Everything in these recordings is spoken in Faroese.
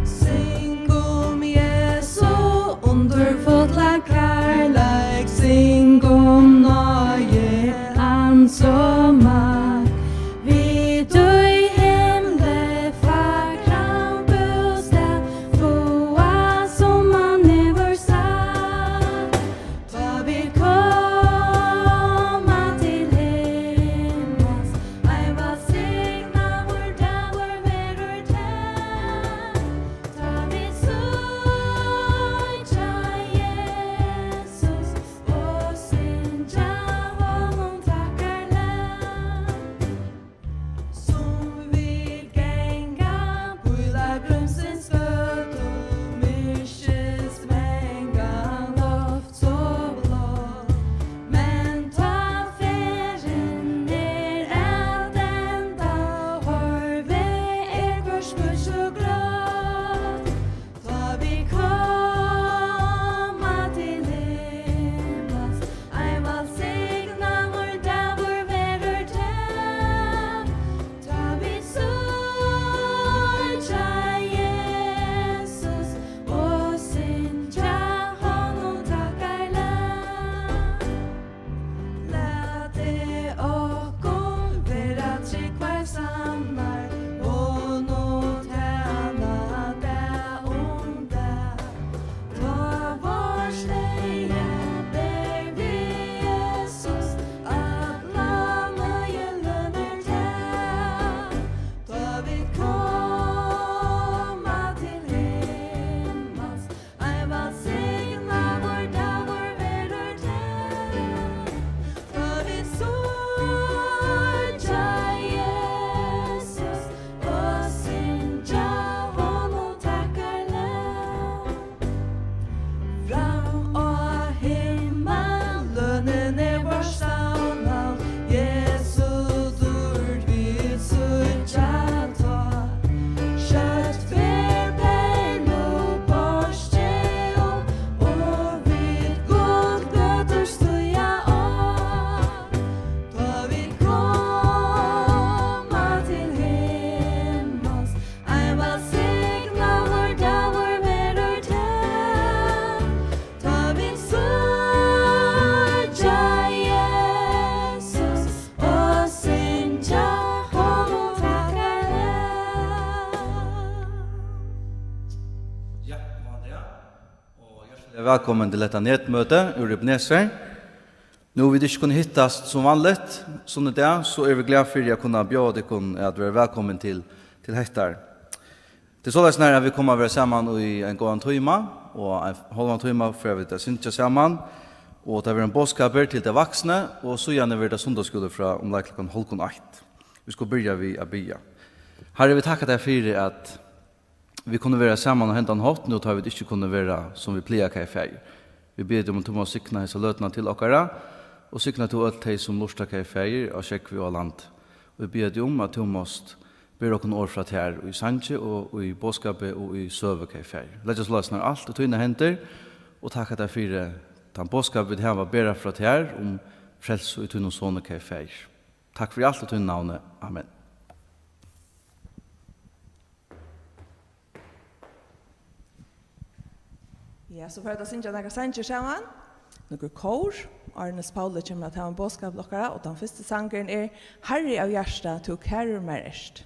Sing Jesu underfulla kärlek, sing nåje hans och makt. Vi döj himle fagra bostad, få som man never sagt. Ta vi komma till himmels, I var signa vår dag, vår verur tär. Ta vi söka Jesus och synja honom tackarlär. Som vill gänga pula grumsens götu, mysches svänga loft så blå. Men ta färden ner att ända, horve kvars puss och gråt. Ta vi komma till himmels, I will signa vår dag, vår verur tär. Ta vi söka Jesus och synja honom tackarlär. Lät det okkom vera tryggvar sannar och nå tjäna det onda. Ta vår sleja bär vi Jesus, alla möjligheter tär. Ta vi komma till himmels, I will signa vår dag, vår verur tär. Ta vi söka Jesus och synja honom tackarlär. Fram och himmel, lönen vår stanna, Jesus ord vi söka ta. Kött för pärlo borsteon, och vid guld götter stuja av. Ta vi komma till himmels, I will signa vår dag, vår verur tär. Ta vi söka Jesus och synja honom tackarlär. Ja, vanliga. Och hjärtligt välkommen till detta nätmöte ur Ebenezer. Nu vi inte kunna hittas som vanligt, som det är, så är vi glada för att kunna bjuda dig att vara välkommen till hettar. Det är så när vi kommer att vara samman i en gång timme, och en halv timme för att vi synter samman, och det är en bådskaper till de vuxna, och så gärna vi det söndagsskola från klockan 7:30. Vi ska börja vid att bya. Herre, vi tackar dig för att vi kunde vara samman och hämta en hatt, nu tar vi inte kunna vara som vi plejer i färg. Vi ber om att du må sykna hessa lötna till okkara, og sykna til alt de som lorsta i färger og sjekk vi og land. Vi ber om at du måst ber okken år fra her og i sanje og i bådskapet og i søve i färger. Lett oss løsne alt og tøyne henter, og takk at jeg for den bådskapet vi har ber fra her om frels og i tøyne og sånne i färger. Takk for alt og tøyne navnet. Amen. Ja, så for at synge noen sanger sammen, noen kor, Arnes Paule kommer til å ha en bådskap dere, og den første sangeren er Herre av hjertet, to kærer mer erst.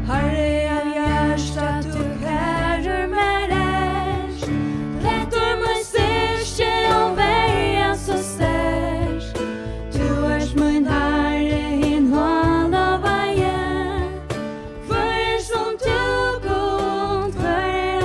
Herre av hjärtat, du kärur mer erst. Lättor mig styrke och värja så stärst. Du ers min Herre, hin hålla vaje. För er som du god, för er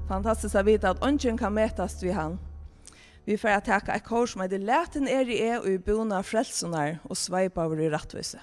Fantastiskt att veta att ungen kan mätas vid han. Vi får att tacka ett kors som heter Läten er i och i bona frälsonar och sveipa över i rättvise.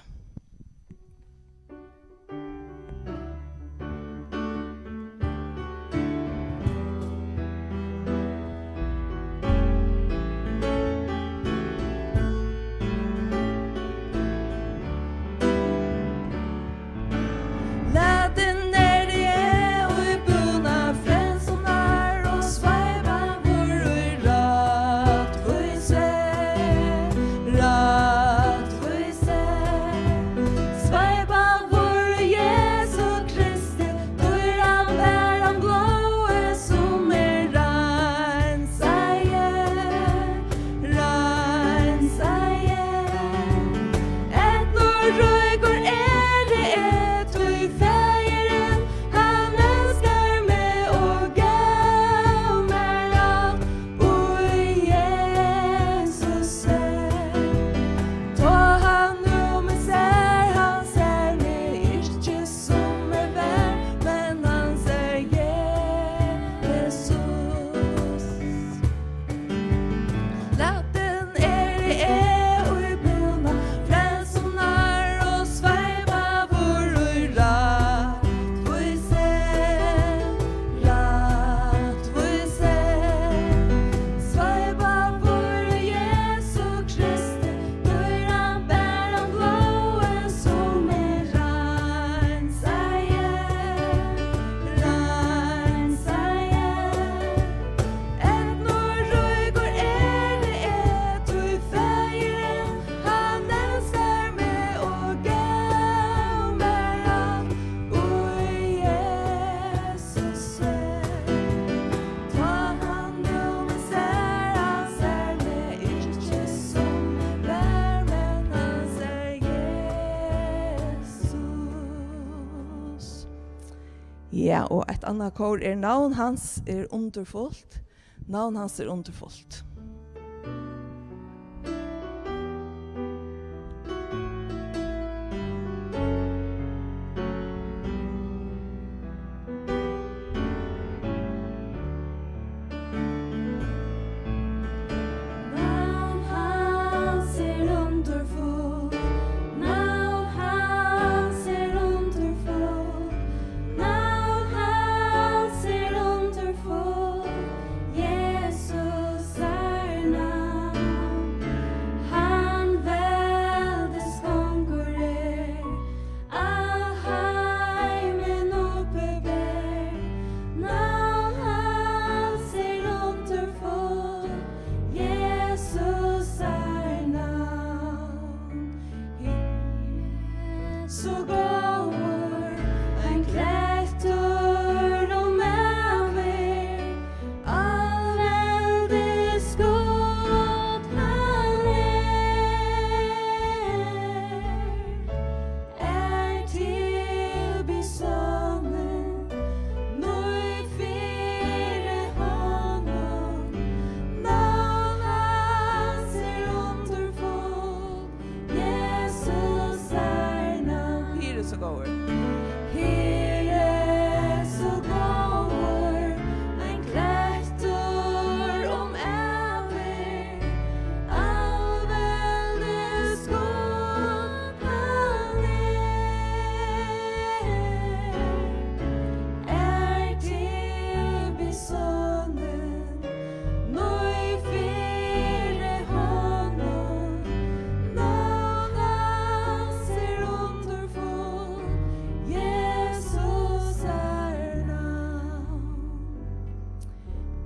Ja, og et annet kor navn hans underfullt. Navn hans underfullt.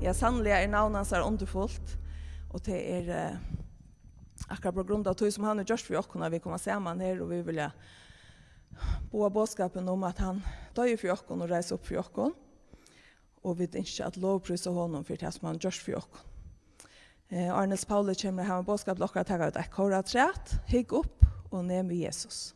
Ja, sannliga navnet er underfullt, og det akkurat på grund av tog som han har gjort for oss, når vi kommer sammen her, og vi vil boa bådskapen om at han døg for oss og reiser opp for oss, og vi ønsker at lovprysa honom for det som han har gjort for oss. Arnes Paule kommer her med bådskap til dere, tager ut et koratræt, hygg opp og ned med Jesus.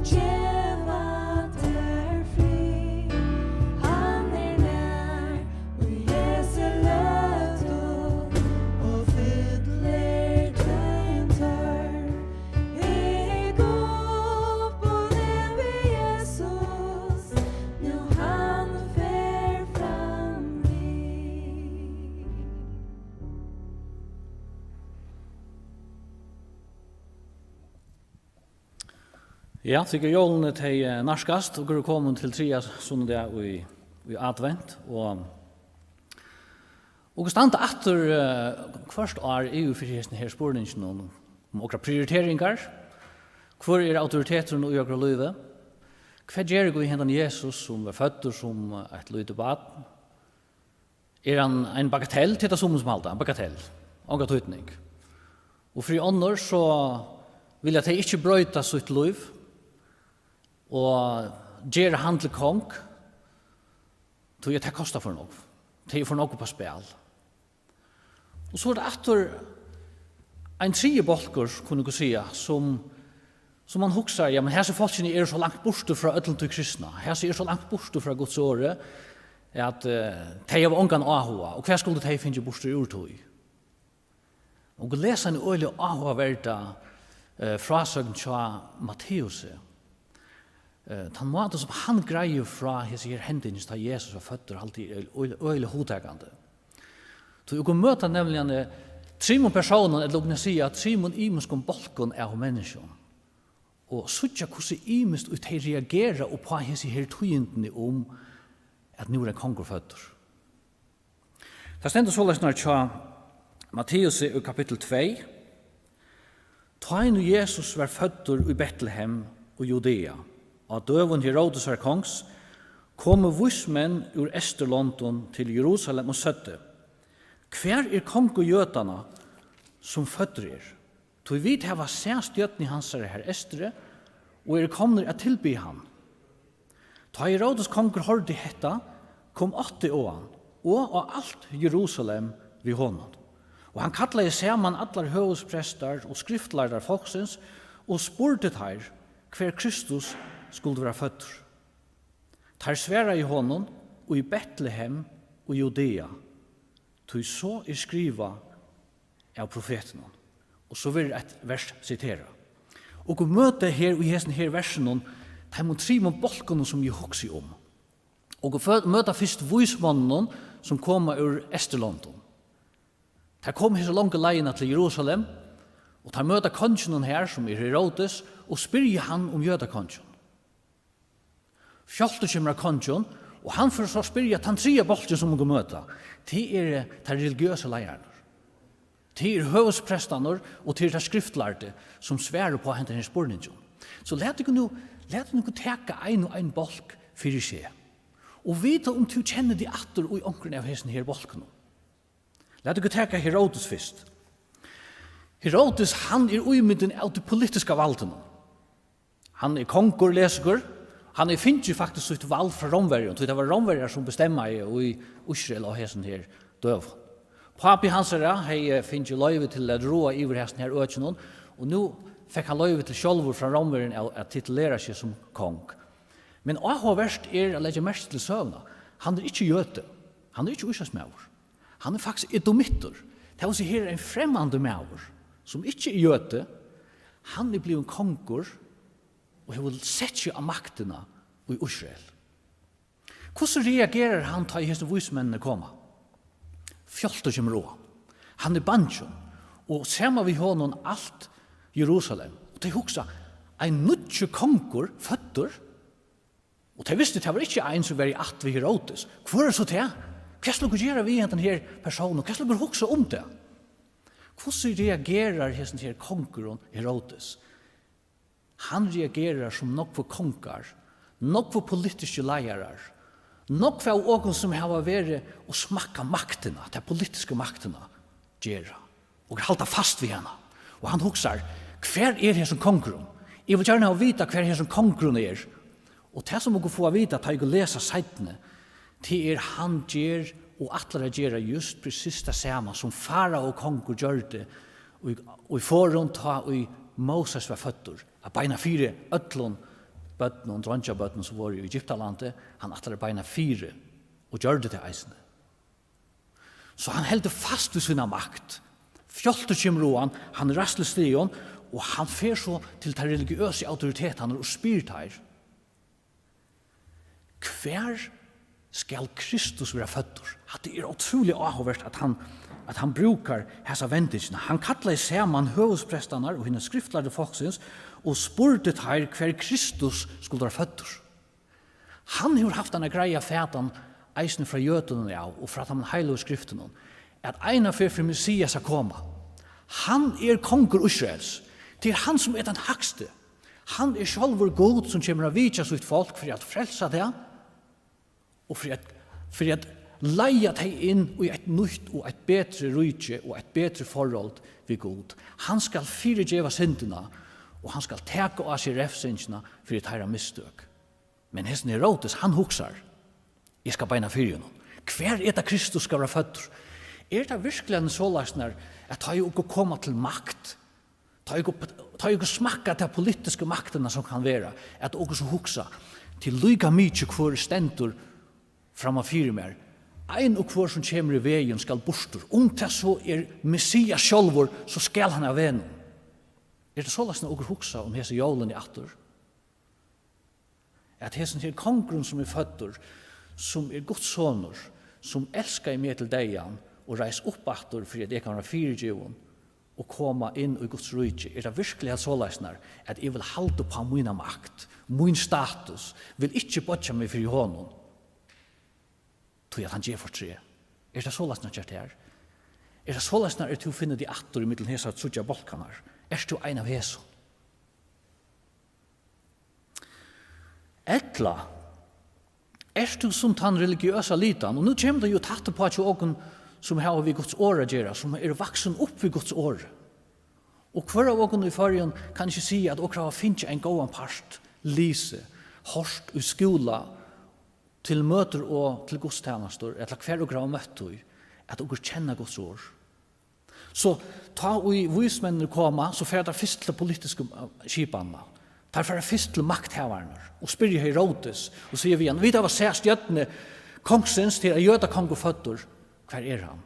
Geva ter fri. Han nær, og Jesu løtu, og fyller tøyn tør. Jeg opp og lever Jesus, nu han fer fram vi. Ja, tycker jolene til narskast, og går kommet til 3 sundag i advent, og standa atter først EU for her spørningen om okra prioriteringar, hvor autoriteten og okra løyve, hva gjør vi hendan Jesus som var født som et løyde bad? Han en bagatell til det som halda, en bagatell, og en tøytning. Og for i ånder så vil jeg at jeg ikke brøyta sitt løyv, og gjør han til kong, tror jeg det kostar for noe. Det for noe på spil. Og så det etter en 3 bolker, kunne jeg si, som man husker, ja, men her folkene så langt borte fra ødelen til kristna. Her så langt borte fra Guds åre, at de har ångan ahua, og hva skulle de finne borte ur tog? Og lese en øyelig ahua verda frasøgn til Matteus. Han måte som han greier fra hese her hendene da Jesus var født og alltid øyelig hodtakende. Så jeg kan møte nemlig 3 personer, eller kunne si at 3 imenskon bolken av mennesken. Og så hvordan imest ut de reagerer på hese her tøyendene om at nå konger født. Det stender så løsner til Matteus i kapittel 2. Ta inn Jesus var født i Betlehem og Judea, og døven Herodes var kongs, kom vismenn ur Esterlondon til Jerusalem og søtte. Hver kong og jødene som fødder Tog vi hava sett støtten i hans her Estre, og komner at tilby han. Ta Herodes konger hørte hetta, kom 80 år, og alt Jerusalem vid honom. Og han kallet sammen allar høvesprester og skriftlærere folksens, og spurte her hver Kristus skulle være født. Tar sværa i honom, og i Betlehem og Judea, tog så skriva av profeten. Og så vil et vers sitere. Og å møte her i hesten her versen, de må 3 bolkene som jeg hokser om. Og å møte først vismannen som kommer ur Esterlondon. De kom her så langt leina til Jerusalem, og de møter kongen her som Herodes, og spyrer han om jødakongen. Fjolte kommer kongen, og han får så spyrer at han 3 bolkene som må møte, det de religiøse leirerne. Det høvesprestene og til de skriftlærte som sværer på henne spørningen. Så let dere teke en bolk for seg. Og vite om du kjenner de atter og i omkring av hessen her bolkene. Let dere teke Herodes først. Herodes, han uimidden av de politiske valgene. Han konger, leser, han finner faktisk sitt valg fra romverden. Det var romverden som bestemmer i Israel og hessen her døv. Papi hans hei finnes løyve til å roa iver hesten her økene, og nå fikk han løyve til sjølver fra romverden å titulere seg som kong. Men også verst å legge mest til søvna. Han ikke jøte, han ikke usasmauer. Han faktisk edomitter. Det vil si her en fremmande mauer, som ikke jøte. Han blevet en konger, og han vil sette av maktene i Israel. Hvordan reagerer han til hese vismennene kommer? Fjolte kommer råd. Han banjon, og ser vi honom alt Jerusalem. Og de hoksa, en nødje konger føtter, og de visste det var ikke en som var i at vi Herodes. Hvor så det? Hva skal gjøre vi denne personen? Hva skal hoksa om det? Hvordan reagerer hesten her konger Herodes? Han reagerer som nok for konger, nok for politiske leirer, nok for ågen som har vært å smakka maktene, de politiske maktene, gjøre, og halda fast ved henne. Og han husker, hver her som kongren? Jeg vil gjerne ha vite hver her som kongren Og det som dere får vite, at jeg leser seitene, det han gjør, og atler gjør just precis det samme, som fara og konger gjør det, og i forhånd ta og Moses var føtter, av beina 4 øtlån bøtten og dronjabøtten som var i Egyptalandet, han atler beina 4 og gjør det til eisene. Så han heldur fast ved sin makt. Fjolter kommer han rastler stigen, og han fer så til de religiøse autoritetene og spyr her. Hver skal Kristus være føtter? Det utrolig avhåvert at han brukar hessa vendingene. Han kallar i saman høvesprestene og henne skriftlærde folksins og spurte her hver Kristus skulle være føtter. Han har haft denne greia fætan eisen fra jøtene og fra de heilige skriftene at ena for Messias skal komme. Han konger Israels. Det han som den hakste. Han sjálfur god som kommer av vidja sitt folk for at frelsa det og for at leia deg inn i et nytt og et bedre rydtje og et bedre forhold ved god. Han skal fyrirgeva syndina og han skal teka av seg refsingsina for et herra misstøk. Men hesten Herodes, han huksar. Jeg skal beina fyrir noen. Hver det Kristus skal være føtter? Det virkelig en sålasnar at ta jo ikke komma til makt, ta jo ikke smakka til politiske maktene som kan være, at også huksa til lyga mykje hvor stendur framma fyrir mer, ein og hvor som kommer i veien skal bostur, det så Messias sjálfur, så skal han av veien. Det sålasnar også huksa om hese jolen i atur? At hesen her kongrun som føtter, som Guds sonur, som elskar i meg til deian, og reis opp atur for at jeg kan være fyrirgivun, og komme inn i Guds rydtje, det virkelig at såleisnar, at jeg vil halde på min makt, min status, vil ikke bodja meg for honom, tog at han gjer for tre. Det såleisnar kjert her? Det såleisnar at du finner de atur i middelen hesa trudja bolkanar? Du ein av hesu? Etla, du som tann religiøsa litan, og nu kommer det jo tatt på at åken som har vi Guds åra gjerra, som vaksen opp vi Guds åra. Og hver av åken i fargen kan ikke si at åkra finnes en gåan part, lise, hårst i skola, til møter og til gudstjenester, eller hver åkra har møtt i, at åkra kjenner Guds år. Så ta vi vismennene koma, så fer det først til politiske skipanna. Derfor først til makthaverne, og spyrir Herodes, og sier vi igjen, vi har sett stjøttene kongsens til jøda kong og føtter, hver han?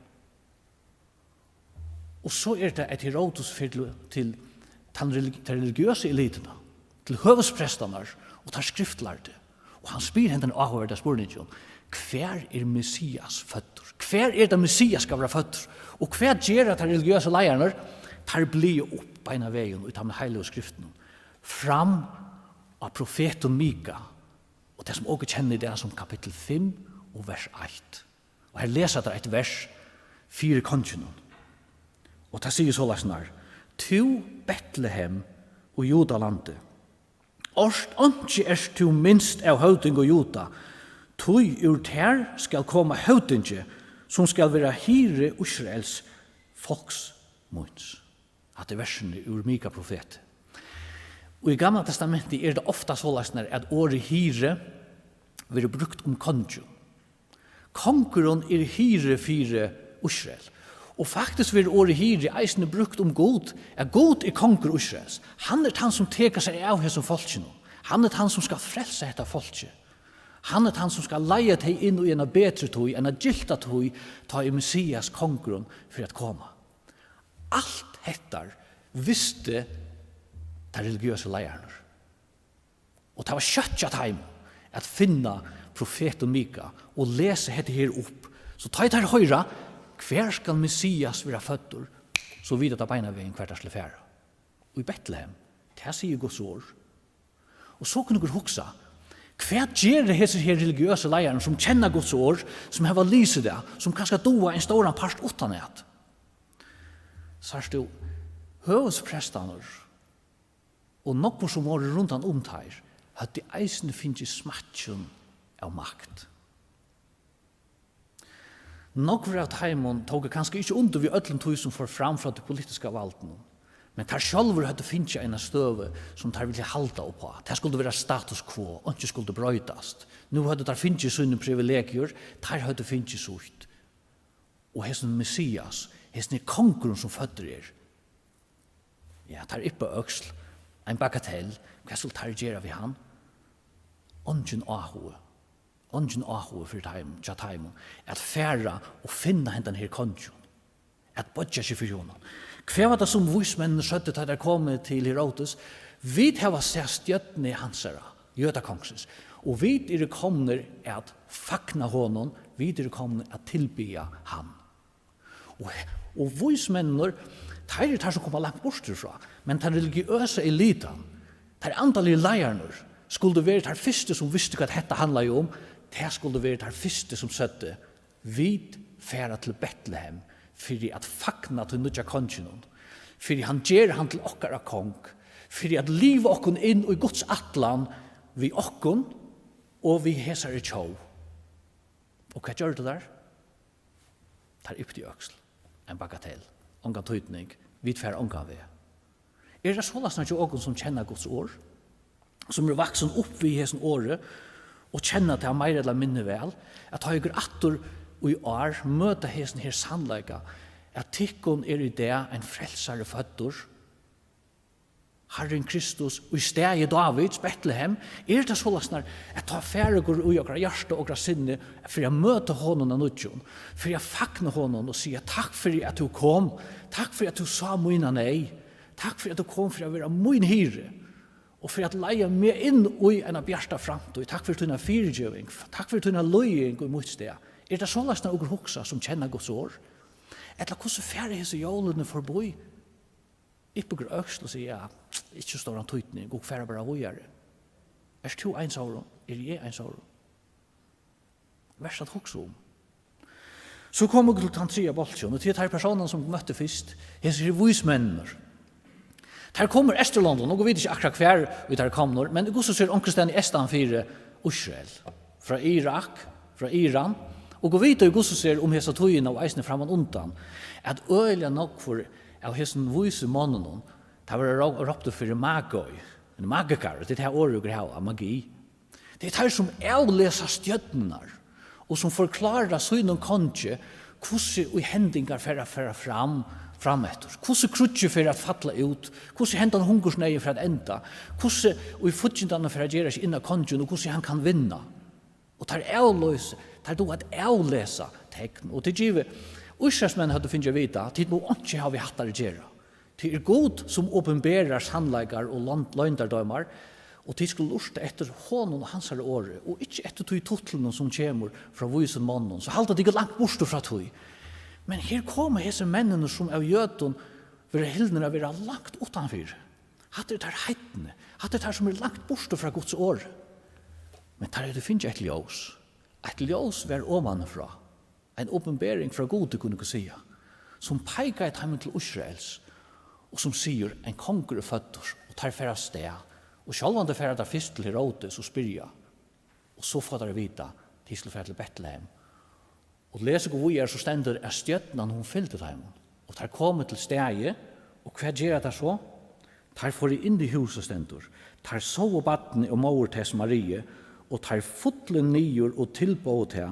Og så det et Herodes til den religiøse elitene, til høvesprestene og til skriftlærde. Og han spyr henne den avhørte spørningen, hver Messias føtter? Hver det Messias skal være føtter? Og hver gjør at de religiøse leierne tar bli opp beina veien og tar med heilige skriftene fram av profeten Mika, og det som også kjenner det som kapittel 5 og vers 1. Og her leser det et vers 4 kongen. Og det sier så snar, «Tu Betlehem og Jodalandet, Orst ikke tu minst av høvding og Joda, tui ur ter skal komme høvdinge, som skal være hyre Israels folks munns». At versene ur Mika profet. Og i Gamla testamentet det ofta sålasnar at året hyre blir brukt kongen. Kongen hyre fyre Israel. Og faktisk vil året hyre eisene brukt god, at god konger Israels. Han han som teker seg av hese folkene. Han han som skal frelse dette folket. Han han som skal leie deg inn i en bedre tog, en gilta tog, ta i Messias kongeren for at komme. Alt hettar visste de religiøse leierne. Og det var kjøttja time at finna profeten Mika og lese dette her opp. Så ta i der høyra, hver skal Messias være føtter, så vidt at beina veien hvert skal fære. Og i Betlehem, det sier Guds ord. Og så kunne dere huksa, hva gjør det hese her religiøse leierne som kjenner Guds ord, som har lyset det, som kanskje doa en stor part utan det? Så er det høvesprestene og nokkur som var rundt han omtær, at de eisene finnes smatjen av makt. Nokkur av teimon tog kanskje ikke under vi ødlen tog som får fram fra det politiske valden, men tar sjálfur hadde finnes en støve som tar vilja halda opp på. Det skulle være status quo, og ikke skulle brøytast. Nå hadde tar finnes sunne privilegier, tar hadde finnes ut. Og hesten Messias, hesten kongren som fødder ja, tar yppa øksel, en bagatell, hva skulle tar gjøre vi han? Ongen for tja at færa og finna hendan her konjon. At bodja seg for honom. Hva var det som vismennene skjøtte til at kom til Herodes? Vi hava sett stjøttene hansara, jødakongsens, og vi komne at fakna honom, vi komne at tilbya han. Og vismennene, tar som kommer langt bortfra, men den religiøse eliten, tar antallige leierne, skulle være der første som visste hva dette handlet om, det skulle være der første som søtte, vi færa til Betlehem, for at fakna til nødja kongen, for han gjer han til okkara kong, for at liv okkon inn i Guds atlan, vi okkon, og vi hesar i tjå. Og hva gjør det der? Tar upp til øksel, en bagatell, ongan tøytning, vi færa ongan ved. Det så lasna ikke okkon som kjenner Guds år, som vaksen opp vid hesen året, og kjenner til meir eller minne vel, at høyger attor og i år møte hesen her sannleika, at tikkun i det en frelsare føddur, Herren Kristus, og i stedet Davids, Betlehem, det så lasnar at ta færegur ui okra hjärsta og okra sinne, for jeg møte honom av nudjon, for jeg fakna honom og sier takk for at du kom, takk for at du sa mina nei, takk for at du kom for å være min hyre, og for at leia meg inn i en bjärsta framtid, takk for tunna fyrtjøving, takk for tunna løying i mot sted. Det så lasnar okra hoksa som kjenner Guds år? Etla hvordan færre hese jólene forboi? Ikke går øksel og sier, ja, ikke står han tøytning, og færre bare vågjere. Du eins år, jeg eins år? Verst at hoksa om. Så kom vi til den tredje bolsjon, og til de personene som møtte først, hese er vismennene. Der kommer Esterlanden, og vi vet ikke akkurat hver vi der kommer, men det går så ser omkring i Estan 4 Israel, fra Irak, fra Iran, og vi vet jo så ser om hese tøyene og eisene framan undan, at øyelig nok for av hessen vise mannen, det var råpte for magoi, en magikar, det her året av magi. Det er det som avleser stjøttene, og som forklarer sønnen konge, hvordan i hendingar færa fram etter, hvordan krutje for at fattla ut, hvordan hendan hungersneie for at enda, hvordan i futjindane for at gjøre seg innan kongen, og hvordan han kan vinna. Og det er avløse, det er då at avlesa tekn, og det giver Israelsmenn hadde finnet vita, tid må ikke ha vi hatt å gjøre. Det er god som åpenberer sannleikar og løgndardømmer, og de skulle lusta etter honom og hans åre, og ikke etter tog tutlene som kommer fra visen mannen, så halte de ikke langt bort fra tog. Men her kommer hese mennene som av jøden vil hildene være langt utanfyr. Hatt det der heitene, hatt det der som langt bort fra Guds åre. Men der det finnes et ljós. Et ljós var omanfra. En åpenbering fra Gud, kunne jeg si, som peker et heimen til Israels, og som sier en konger er født, og tar færre sted, og selv om det færre der først til Herodes og spyrja, og så får dere vite, de skulle færre til Betlehem. Og leser hvor vi så stender er stjøttene hun fylte dem, og tar kommet til stedet, og hva gjør det så? Tar for inn i huset stender, tar sove battene og mor til Marie, og tar fotlen nyer og tilbå til,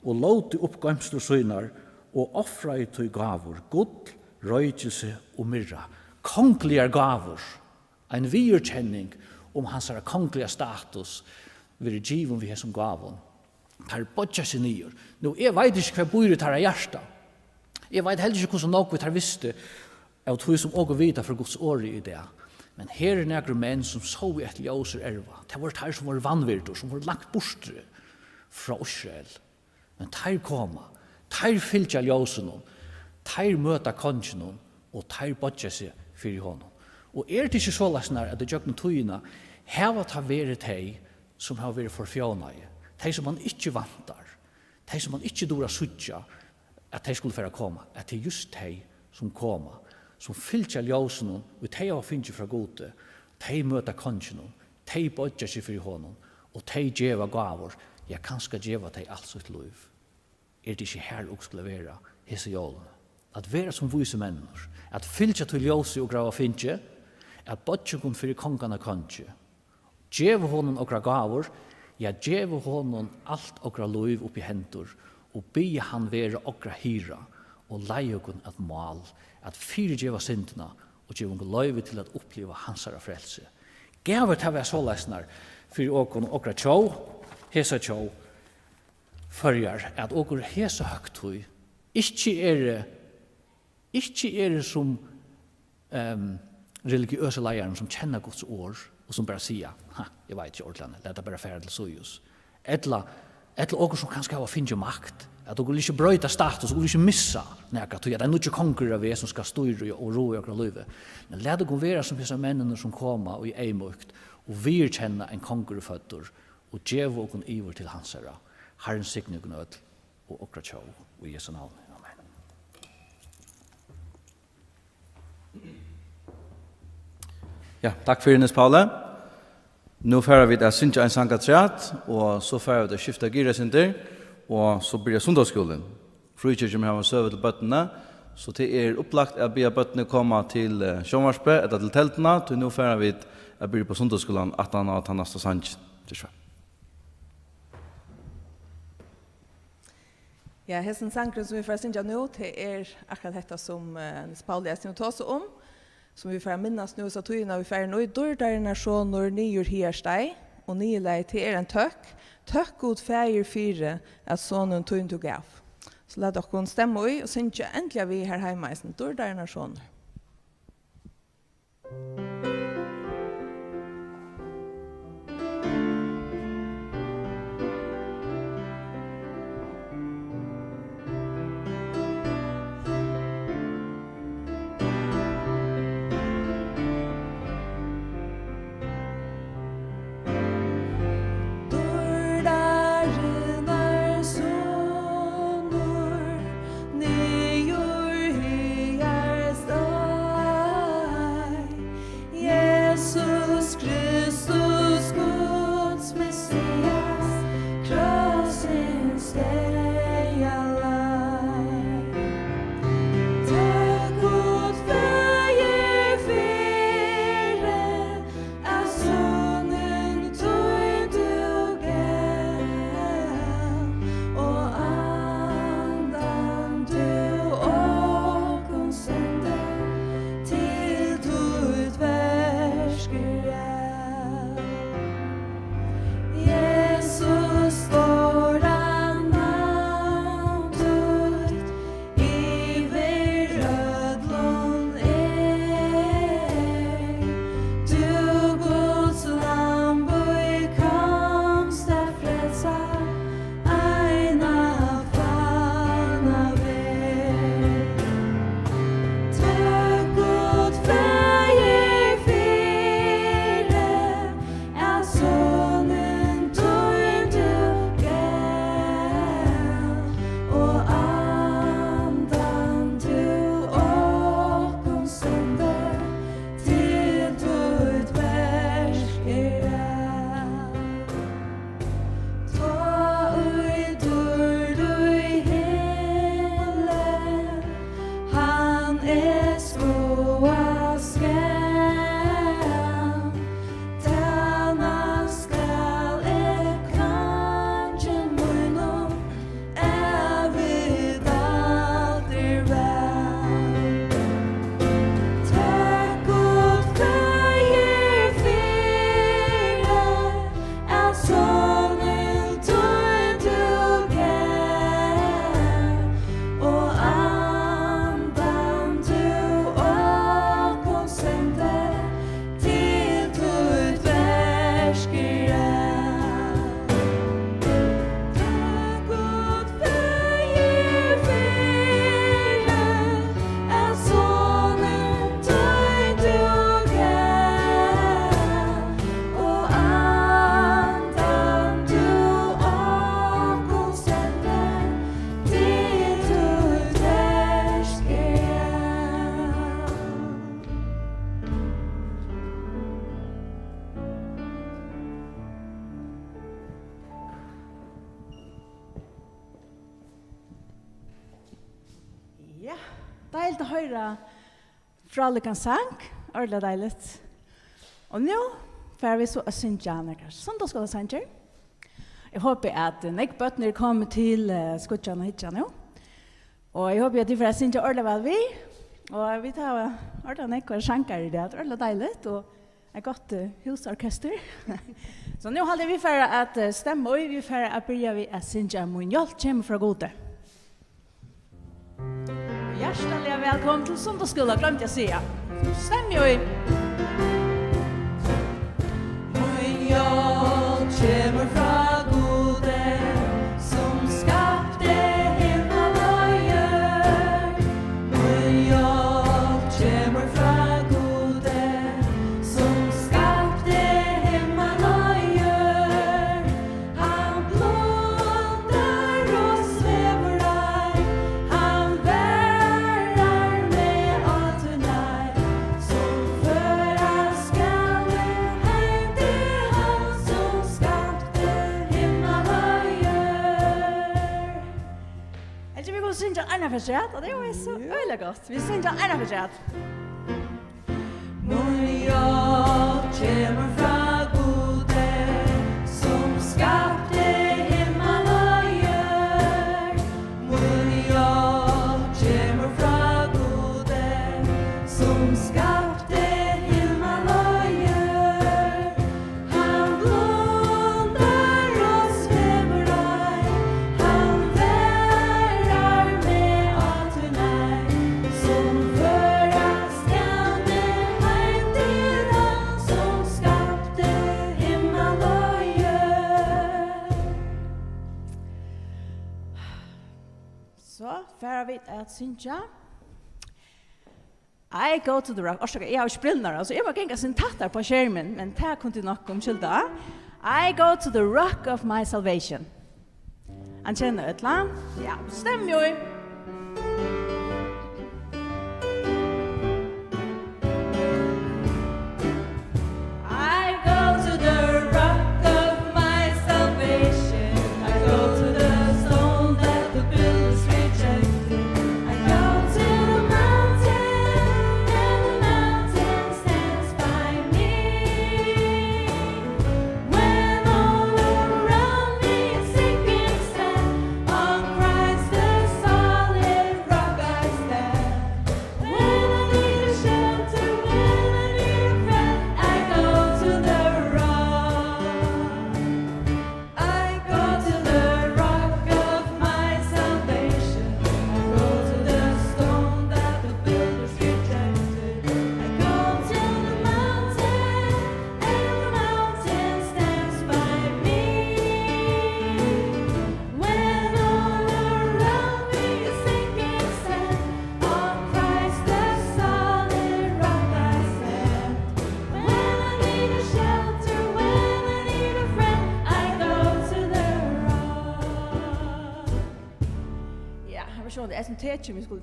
og låti upp gømslu søgnar, og offra i tøy gavur, gull, røykelse og myrra. Kongliga gavur, en virkjenning om hans kongliga status, vil givun vi hesum gavun. Tar bodja seg nyer. Nå, jeg vet ikke hva bor i tar hjärsta. Jeg vet heller ikke hvordan nok vi tar visste, av tog som også vita fra Guds åre i det. Men her er nekru menn som så i et ljøser erva. Det var her som var vannvirtur, som var lagt bortre fra Israel. Men teir koma, teir fylgja ljósen, teir møta kongen, og teir bodja seg fyrir honom. Og det ikke så lasnar at det gjøkna tøyina, heva ta veri tei som har vært forfjånai, tei som man ikke vantar, tei som man ikke dora sutja, at tei skulle færa koma, at det er just tei som koma, som fylgja ljósen, og tei har finnst fra gode, tei møta kongen, tei bodja seg fyrir honom, og tei djeva gavur, jeg kan skal djeva teg alt sitt liv. Det ikke her og skulle være hese jålene. At være som vise mennesker, at fylgja til ljøse og grava finnje, at bodja kun fyrir kongana konge, djeva honom okra gavur, ja djeva honom alt okra liv oppi hendur, og bygge han være okra hyra, og leie kun at mal, at fyrir djeva syndina, og djeva løyve til at oppleva hansara frelse. Gavet har vært så lesnar, för åkon okra tjå, hesa tjå, förjar att åker hesa högtøy, ikke er som religiøse leieren som kjenner Guds ord, og som bare sier, jeg vet ikke ordentlig, det er bare ferdig til Sojus. Etla åker som kanskje har finnet makt, at dere ikke brøyta status, dere ikke missa nekka, at det er ikke konger av som skal styre og ro i okra livet. Men let dere være som disse mennene som kommer og i eimukt, og vi kjenner en konger føtter, og djev og iver til hans herra. Herren signe og nød, og okra tjå, og i Jesu navn. Amen. Ja, takk for Ines Paule. Nå fører vi det synge en sang træt, og så fører vi det skifte giret sin der, og så blir det sundagsskolen. Frukirken har søvet til bøttene, så det er opplagt at be bøttene komme til Sjømarspe, eller til teltene, til nå fører vi at bli på sundagsskolen, at han har tatt neste sang til seg. Ja, hesten sangren som vi får synge nå, det er akkurat dette som Ines Pauli er sin tåse om, som vi får minnes nå, så tog vi får nå i dårdere nasjoner nyer hiersteg, og nye lei til en tøkk. Tøkk god feir fire at sonen tog du gav. Så la dere stemme i og synge endelig vi her hjemme i sin dårdere nasjoner. Deiligt att höra fralikan sang, ordentligt deiligt. Och nu får vi så att synja några söndagsskolesanger. Jag hoppas att nekbötner kommer till skutjan och hitjan nu. Och jag hoppas att de får synja ordentligt väl vi. Och vi tar ordentligt nekvar sankar i det, ordentligt deiligt. Och ett gott husorkester. Så nu hade vi för att stämma och vi för att börja vi att synja Min hjälp kommer från Gode. Hjärtligt välkommen till Söndagsskolan, glömde jag säga. Stäm ju. Min hjälp kommer från Gode som skapte himmel och jord. Min hjälp kommer från Gode som skapte himmel och jord. Han blundar och svävar där. Han bärar med allt när som föra skall hem till han som skapte himmel och jord. Eller vi går och synja Anna Försät, och det var så öliga gott. Vi synja Anna Försät. Min hjälp kommer från Gode som skapte himmel och jord. Min hjälp kommer från Gode som skapte himmel och jord. Han blundar och svävar där. Han bärar med allt när som föra skall hem till han som skapte himmel och jord. Så färre vi att synja. I go to the rock. Orsaka, jag har sprillnar, alltså jag var gänga sin tattar på skärmen, men det här kunde nog skylda. I go to the rock of my salvation. Han känner ett land. Ja, stämmer ju. I go to the rock of my salvation. I go to the stone that the builders rejected. I go to the mountain, and the mountain stands by me. When all around me is sinking sand, on Christ the solid rock I stand. When I need a shelter, when I need a friend, I go to the rock. I go to the rock of my salvation. I go to the stone that the builders rejected. I go to the mountain, and the mountain stands by me. When all around me is sinking sand, on Christ the solid rock I stand. When I need a shelter, when I need a friend, I go to the rock. Ja, jag förstår det är som teacher vi skulle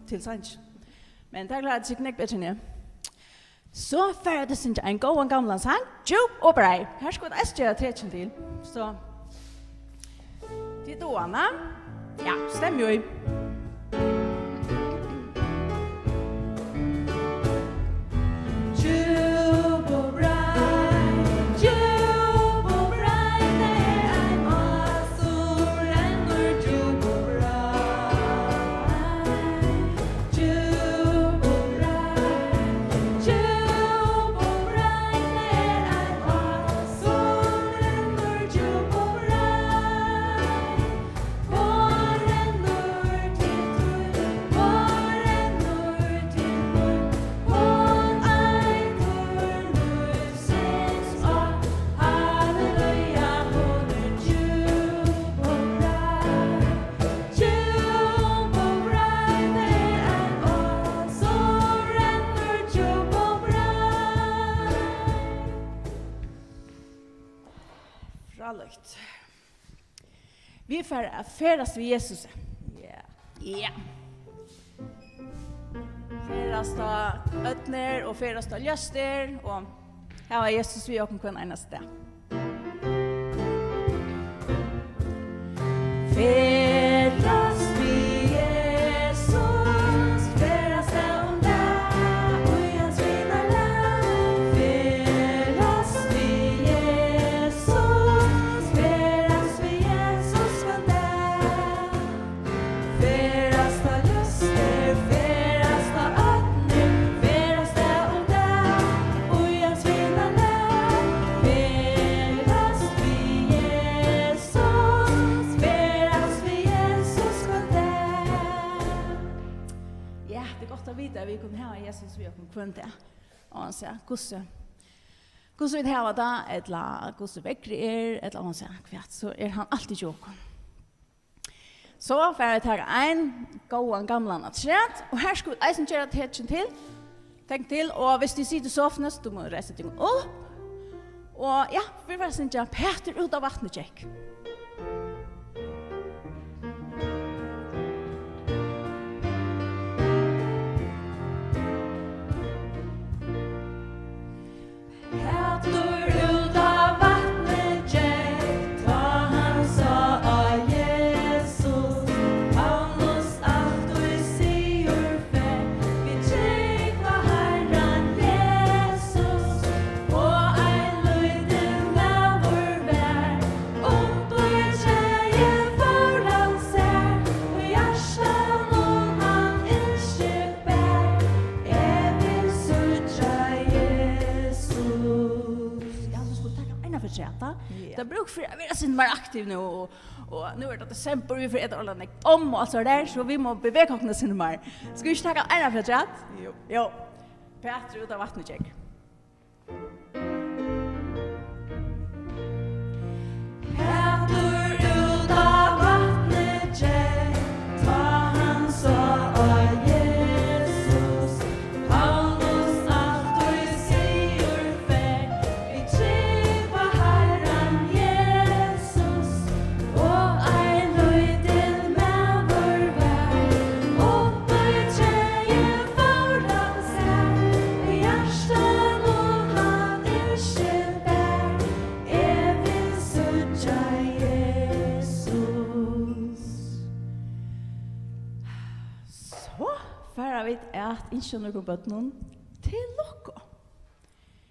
till sanns. Men det är klart att det är inte bättre nu. Så färre det synja en god och gamla sang. Tjup och brej. Här ska det ästja teacher till. Så. Det är då, Anna. Ja, stämmer ju. Jubel bright, there I'm all surrendered. Jubel bright, there I'm all surrendered. Jubel bright, forränder till Fralökt. Vi får färdas vid Jesus. Ja. Färdas då öppner och färdas då löster. Och här var Jesus vid och kunna enas där. Färdas vid Jesus, färdas där om där, och i hans fina land. Färdas vid Jesus, färdas vid Jesus från där. Färdas där löster, färdas där öppner, färdas där om där, och i hans fina Jesus vi kom kvönte. Och han säger, Gusse vill ha det, eller Gusse väckre eller han säger, kvart, så han alltid jokken. Så får jeg ta en god gamla nattskjert, og her skulle jeg gjøre tetjen til. Tenk til, og hvis de sitter soffene, så du må reise ting opp. Og ja, vi får synge Peter ut av vattnet, Jack. Det brukar för att vara sin mer aktiv nu och nu är det december vi får äta alla nek om och alltså där så vi måste bevega oss sin mer. Ska vi ta en för chat? Jo. Peter ut av vattnet check. Peter ut av vattnet check. Ta han så och Jesus. Paulus allt du säger för vi träva Herren Jesus och I löjde med vår värld och på tjejen föran sig i hjärtan och han inte bär evig suttja Jesus. Så färra vi att inte någon bötnon till locko.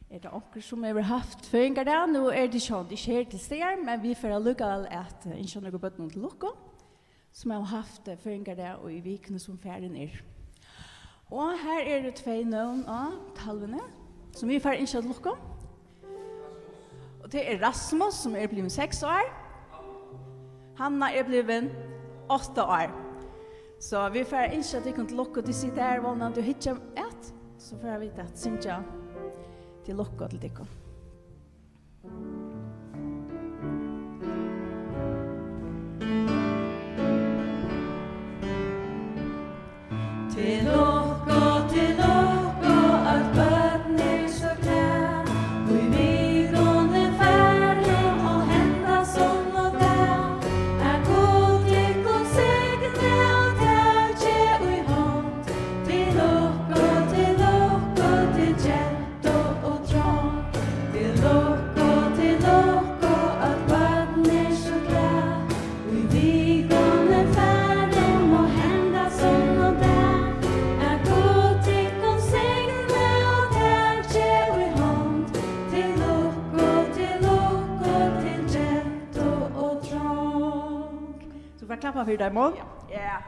Är det onkel som har haft föringar där? Nu är det så det sker till steg, men vi får lukka att inte någon bötnon till locko. Som har haft föringar där och i vikna som färden är. Och här är det två navn av talvene som vi får inte till locko. Och det är Rasmus som är blivit 6 år. Hanna är blivit 8 år. Så vi får inte att vi kan locka till sitt där vanligt och hitta ett. Så får vi att synja till locka till det. Till locka att bötning så klä. Och i vigon är färdig och hända som och där. Är god gick och segne och tälje och i hånd. Till locka till jätt och trång. Till locka att bötning så klä. Och i vigon är färdig och hända som och där. Är god gick och segne och tälje och i hånd. Till locka till jätt och trång. Så får jag klappa för dig mål? Ja.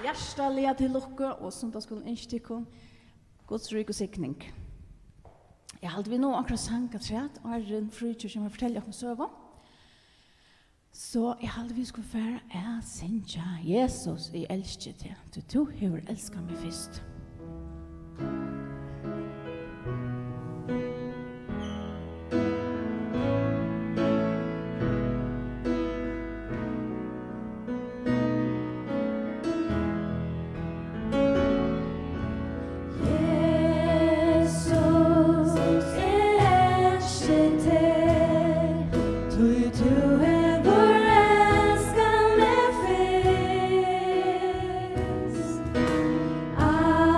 Hjärtaliga till locka och söndagsskolan instickon. Guds rik och sikning. Jag hade vi nog akkurat sankat trätt och är en fruktur som jag fortäller om söva. Så jag hade vi skulle färra att synja Jesus i älskar till. Du hur älskar mig först. Ah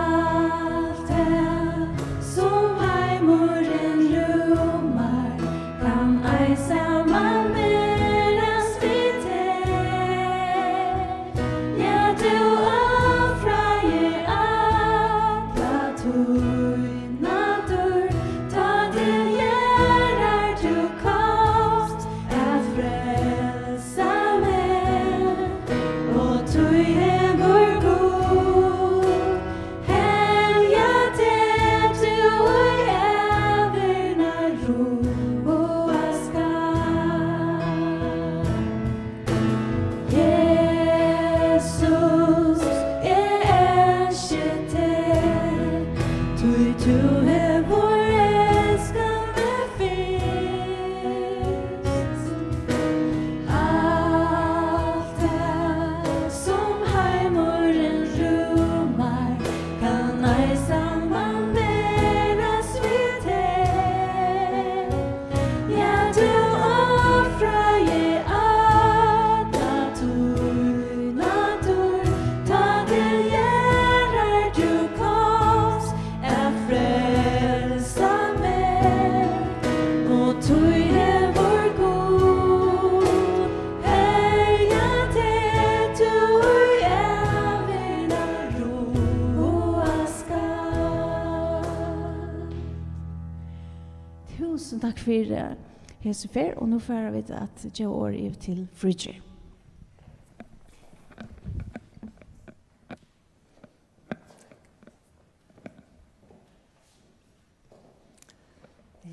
Tusen takk for Hesefer, og nå får vi at jeg år til Fridger.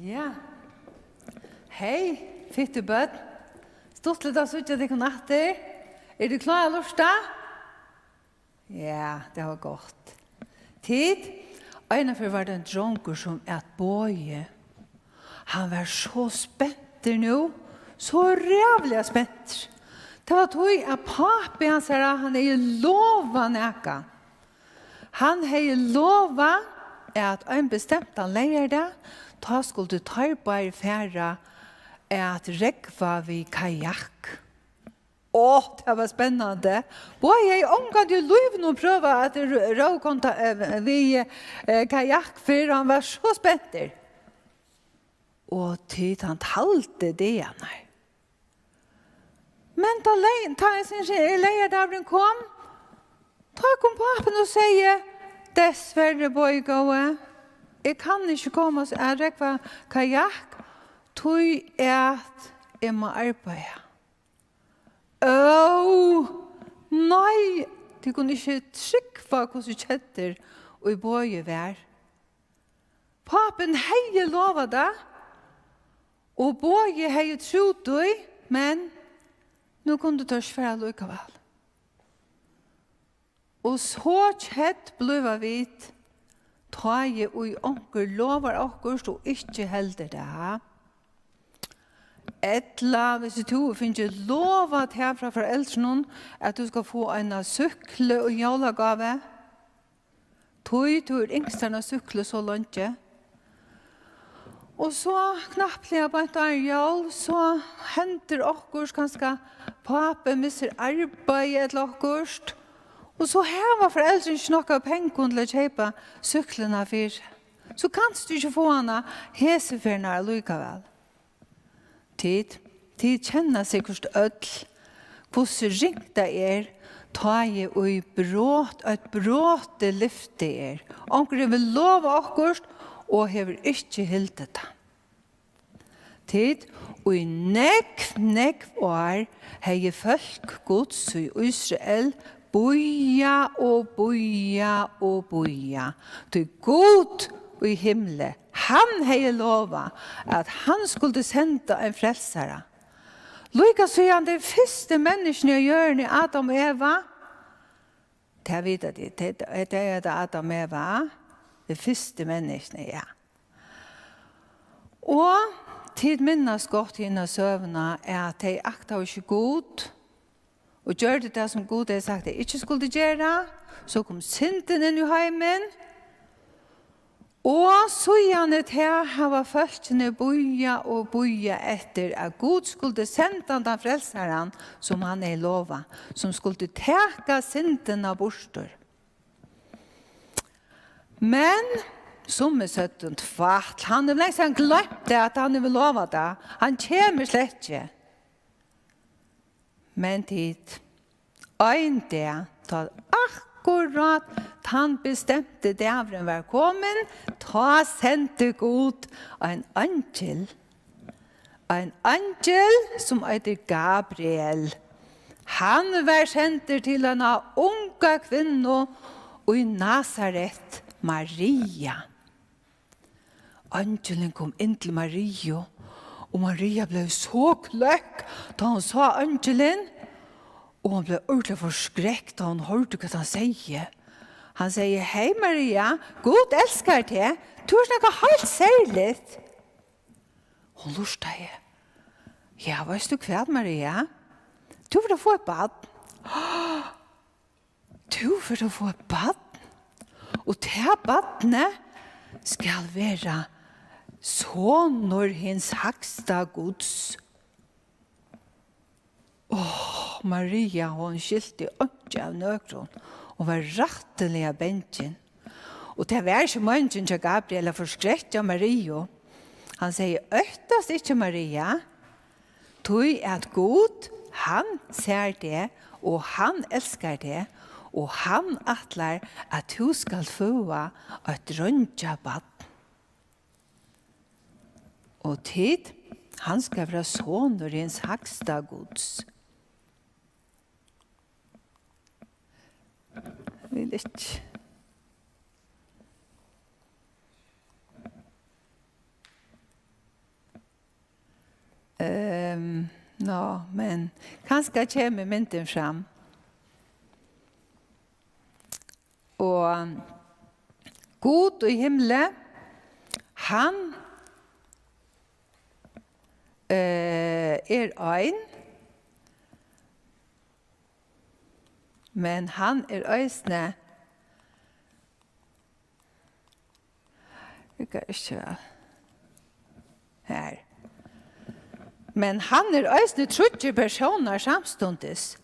Ja. Hei, fitte bød. Stort litt av suttje deg natter. Du klar å lusta? Ja, det var godt. Tid. Einafør var det en dronker som Boje. Han var så spenter nu. Så rævlig spenter. Det var tog at papi han sa han lova neka. Han lova at en bestemt han leier det. Da skulle du ta bare færa at rekva vi kajak. Det var spennende. Både jeg omgang til Løyven og prøve at råkonta vi kajak, for han var så spenter. Og tid han talte det igjen. Men da leierdavren kom, da kom papen og sier, dessverre, Bøygåe, jeg kan ikke komme og rekva kajak, tog jeg må arbeide. Nei, de kunne ikke trykke hvordan kjetter og i Bøye vær. Papen hei lova det, og Bøye hei trodd det, men nå kunne du tørst for alle likevel. Og så kjett ble vi ta i og onker lover akkurat og ikke helder det. Etla, hvis du finner lovat her fra foreldrene at du skal få en sykle og jælagave. Tog yngsterne sykle så langt. Og så knappt jeg på et areal, så henter akkurat kanskje pape misser arbeid et akkurat. Og så her var foreldrene ikke noe penger til å kjøpe syklene for. Så kan du ikke få henne heseferne likevel. Tid kjenner sikkert ødel, hvordan ringt det ta jeg og et bråte lyft det Onker vil love akkurat, og hever ikke hildet det. Tid, og i nekv år, hei folk gods i Israel, boja og boja og boja. Du god i himle. Han hei lova at han skulle sende en frelsere. Lika så han det første menneskene gjør i Adam og Eva. Det vet jeg, det det Adam og Eva. Det første menneskene, ja. Og tid minnes godt innan søvnene at de akta ikke god. Og gjør det som god er sagt de ikke skulle gjøre. Så kom synden inn i heimen. Og så gjerne til hava følgene boja og boja etter at Gud skulle sende den frelseren som han lova, som skulle teka synden av borster. Men, som søtten tvart, han liksom glemt det at han vil lova det. Han kommer slett ikke. Men tid, ein det, ta akkurat han bestemte dævren var kommet, ta sendte god en angel som heter Gabriel. Han var sendt til en unga kvinne og i Nazaret, Maria. Angelen kom inn til Maria, og Maria ble så kløkk da hun sa angelen, og hun ble ordentlig forskrekt da hun hørte hva han sier. Han sier, hei Maria, Gud elsker deg. Du har snakket helt særlig. Hun lurte jeg. Ja, vet du hva, Maria? Du vil få et bad. Du vil få et bad. Og det badene skal være så når hens haksta Guds. Maria, hun skilte ikke av nøkron. Og var rettelig av bensjen. Og det var ikke mange til Gabriel for skrekk av Maria. Han sier, øktast ikke Maria. Tog at Gud, han ser det, og han elsker det, og han atler at du skal få et røntja bad. Og tid, han skal være sonurens haksta gods. Vil ikke. Men kanskje kommer mynden fram. Og God i himmelen, han ein, men han øysne. Jeg kan ikke vel. Her. Men han øysne trutje personer samstundes.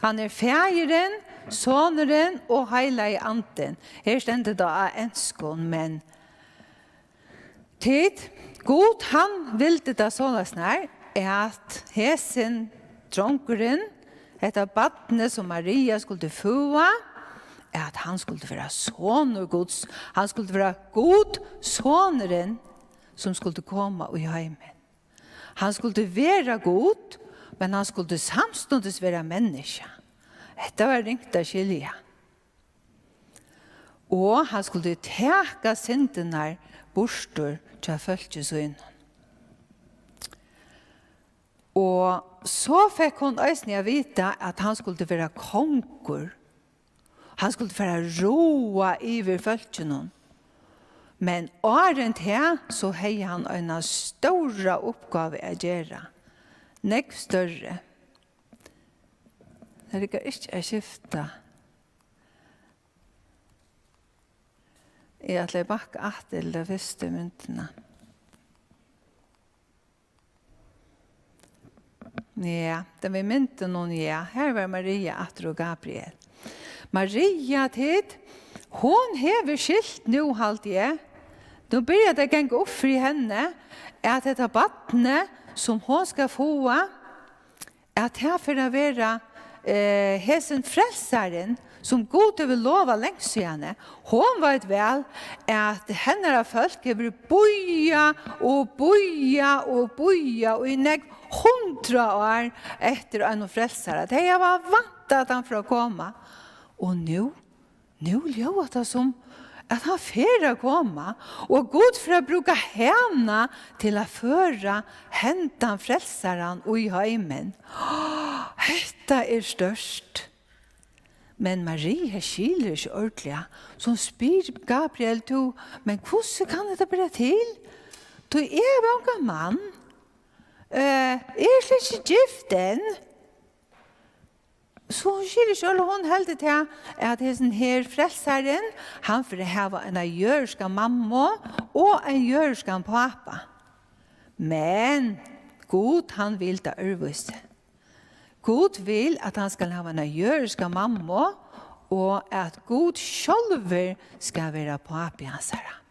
Han fægeren, soneren og heila i anden. Her stender da av enskon, men tid, God, han ville da sånn snær, at hesen, dronkeren, etter badne som Maria skulle få, at han skulle være sonur Guds, han skulle være god soneren som skulle komme i heimen. Han skulle være god, men han skulle samstundes være menneske. Dette var ringt av skilja. Og han skulle teka syndene borster til følgesøgnen. Og så fikk hun øyne å vite at han skulle være konger. Han skulle være roa iver følgesøgnen. Men åren til så hei han en stora oppgave å gjøre. Nek større. Det er ikke å skifte. Jeg har tilbake til de første myntene. Ja, det var mynten noen, ja. Her var Maria, Atro og Gabriel. Maria tid, hon hever skilt nu halt jeg. Nå blir det geng opp for henne at dette badne som hon skal få, at her for å være hesen frelsaren som God vil lova lengst henne. Hon vet vel at henne av folk vil boja og i nek 100 år etter en frelsare. Det var vant at han for å komme. Og nå gjør det som at han færre komme, og God for å bruke henne til å føre hentan frelseren og i heimen. Dette størst. Men Maria skiler ikke ordentlig, som spyr Gabriel til, men hvordan kan det bli til? Du er unge mann. Er slik ikke giften? Så hun skiler ikke, og hun heldig til at hesten her frelseren, han får ha en jørska mamma og en jørska pappa. Men God, han vil da øvelse. God vil at han skal ha en jørska mamma og at God selv skal være pappa hans her.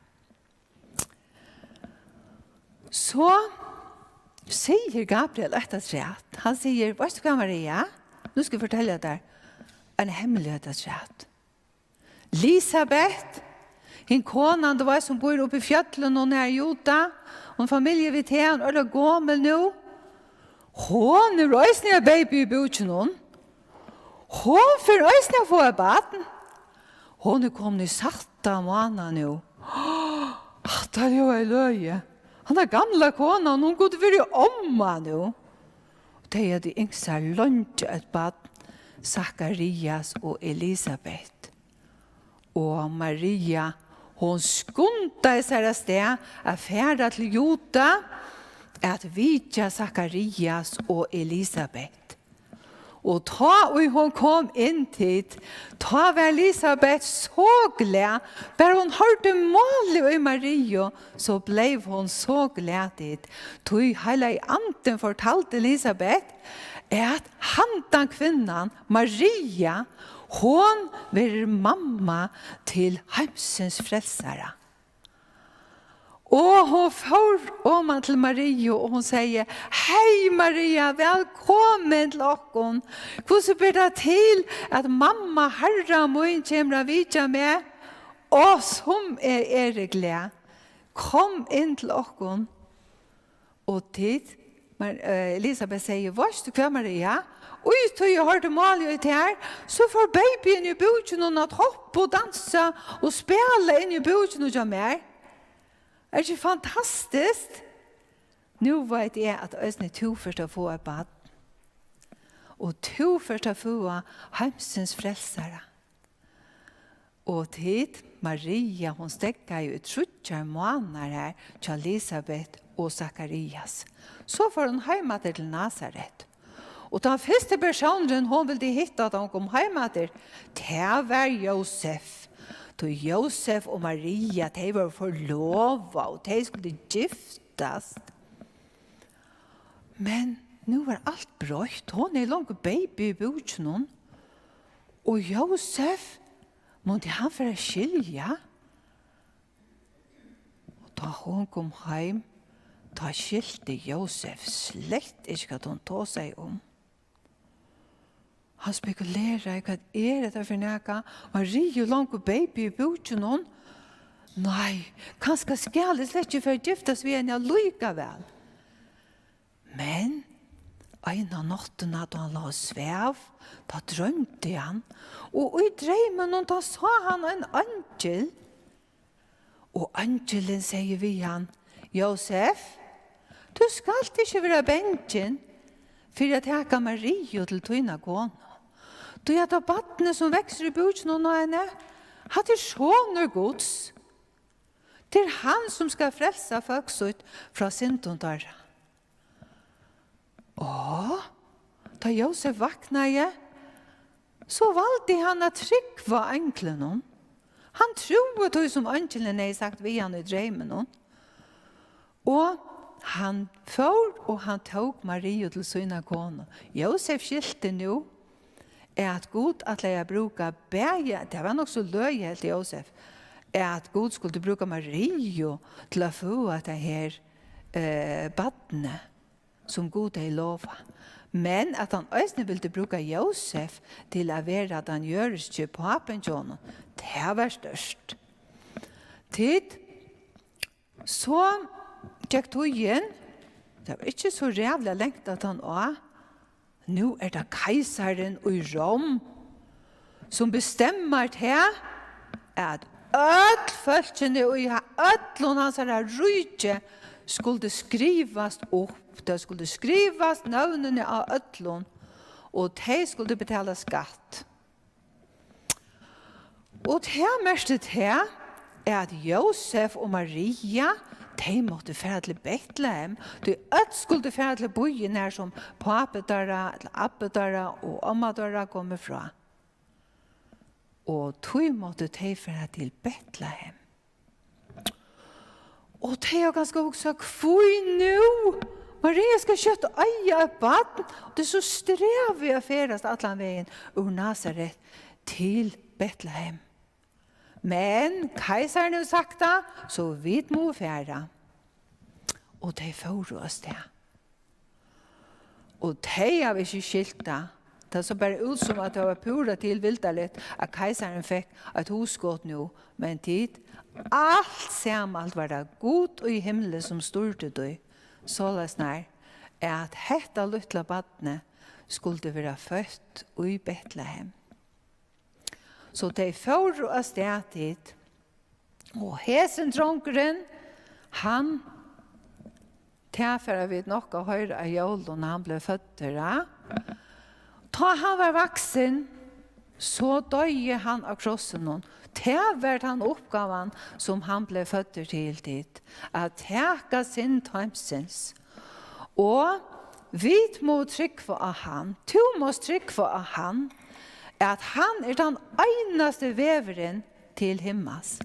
Så sier Gabriel etter trett. Han sier, vet du hva Maria? Nu skal jeg fortelle deg en hemmelighet av trett. Elisabeth, hin konan det var som bor oppe i fjøtlen og nær Jota, og familie vid henne, og er gammel nå. Hon røysne av baby i butjen hon. Hon får røysne av få av baden. Hon kommet i satta måneder nå. Det er jo en løye. Han er gamla kona, og hun går til å omma nå. Det er de yngste lønge et bad, Zacharias og Elisabeth. Og Maria, hun skundte seg av sted, er ferdig til Jota, at vidja Zacharias og Elisabeth. Og ta og hun kom inn dit, ta var Elisabeth så glad, bare hun hørte målet i Maria, så ble hun så glad dit. Tog hele i anden fortalte Elisabeth, at handan kvinnan, Maria, hon var mamma til heimsens frelsere. Og hun får om til Maria, og hun sier, hei Maria, velkommen til okken. Hvordan blir det til at mamma, herra, min kommer å vite med? Og som er glad. Kom inn til okken. Og tid, Elisabeth sier, varst du hva Maria? Og tog jeg hørte malet ut her, så får babyen i buken og at hoppe og danse og spille inn i buken og gjøre mer. Er det ikke fantastisk? Nå vet jeg at Østene to først har fått et bad. Og to først har fått heimsens frelsere. Og tid, Maria, hun stekker jo 30 måneder her til Elisabeth og Zacharias. Så får hun hjemme til Nazaret. Og den første personen hun ville hitte at hun kom hjemme til, det var Josef. Så Josef og Maria, de var forlovet, og de skulle giftes. Men nu var alt brøtt. Hun er langt baby i buken. Og Josef, måtte han for å skilje. Og da hun kom hjem, da skilte Josef slett ikke at hun tog seg om. Han spekulerer hva det for noe. Marie langt baby i buken. Nei, kanskje skal det slett ikke for å giftes vi henne likevel. Men en av nattene da han la svev, da drømte han. Og i drømmen da sa han en angel. Og angelen sier vi han, Josef, du skal ikke være benken for at jeg kan Marie til tøyne kone. Du er da battene som vekser i buken og henne, har til sånne gods. Det er han som skal frelse folk ut fra syndene. Da Josef vaknade, så valgte han å trykke engelen. Han trodde det som angelen hadde sagt vi han i drømmen. Og han får, og han tok Marie til sine kone. Josef skilte nå, at Gud at jeg bruker bæge, det var nok så løye til Josef, at Gud skulle bruke Marie til å få det her badene som Gud har lovet. Men at han også ville bruke Josef til å være at han gjør ikke på papen, det var størst. Tid, så gikk du igjen, det var ikke så rævlig lengt at han også. Nå er det keiseren i Rom som bestemmer til at folkene og ødlån hans rydde skulle skrivas opp. Det skulle skrivas navnene av ødlån, og de skulle betale skatt. Og det meste til at Josef og Maria, de måtte fære til Betlehem. De skulle fære til byen her som papedara, abbedara og ammadara kommer fra. Og de måtte de fære til Betlehem. Og de har ganske også kvøy nå. Maria skal kjøtte eie et bad. Det er så strever å færes alle veien ur Nazaret til Betlehem. Men keiseren har sagt det, så vi må fære. Og de får oss det. Og de har vi ikke skilt det. Det så bare ut som at det var pura tilvildet at keiseren fikk et husgått nå. Men tid, alt sammen var det god og i himmelen som styrte det. Så løsner at hette lytte badene skulle være født i Betlehem. Så de får oss det tid. Og hesen dronkeren, han tilfører vi nok å høre av jorden når han ble født. Da han var vaksen, så døde han av krossen. Det var han oppgaven som han ble født til tid. At teka sin tømsens. Og vi må trykke for av han. Du må trykke for av han. At han er den eneste veveren til himmels.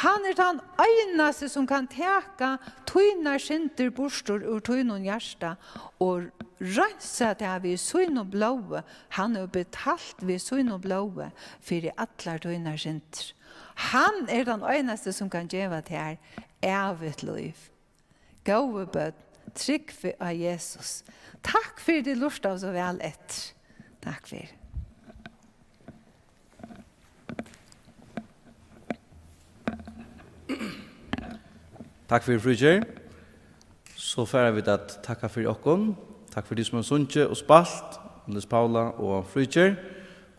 Han er den eneste som kan teka tøyne skinter bostor ur tøyne hjärsta og rensa det vi søyne blåe. Han er betalt vi søyne blåe for alle tøyne skinter. Han er den eneste som kan gjøre til her evigt liv. Gåve bød, trygg for av Jesus. Takk for det lurt av så vel etter. Takk for det. Takk for frugjer. så får vi att tacka för oss. Tack för de som har sunnet och spalt, Anders Paula og Frutjer.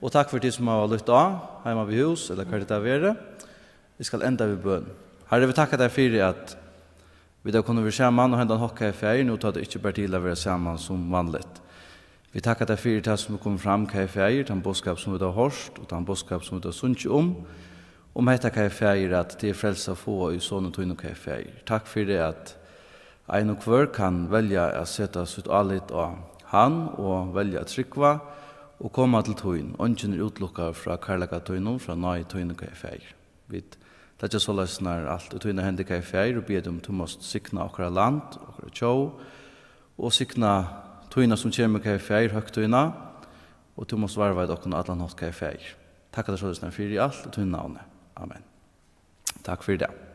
Og takk for de som har lyttet av, hjemme ved hus, eller hva det er være. Vi skal enda ved bøn. Herre, vi takker deg for at vi da kunne være sammen og hente en hokka i feir. Nå tar det ikke bare til å være sammen som vanligt. Vi takker deg for det som kommer fram hva i feir, den bådskap som vi da har hørt, og den bådskap som vi da sunnet om hette hva i feir, at det er frelse å få i sånne tog hva i feir. Takk for det at en og hver kan velge å sette sitt allit av han og velge å trykva og komme til tøyen. Ønsken er utlukket fra karlaga tøyen, fra nøy tøyen og feir. Vi tar ikke så løsner alt og tøyen hender hva feir, og ber om du måtte sikna okra land, okra tjå, og sikna tøyene som kommer hva feir, høgt tøyene, og du måtte varve okra alle nått hva feir. Takk at du så løsner for i alt og tøyen navnet. Amen. Takk for det.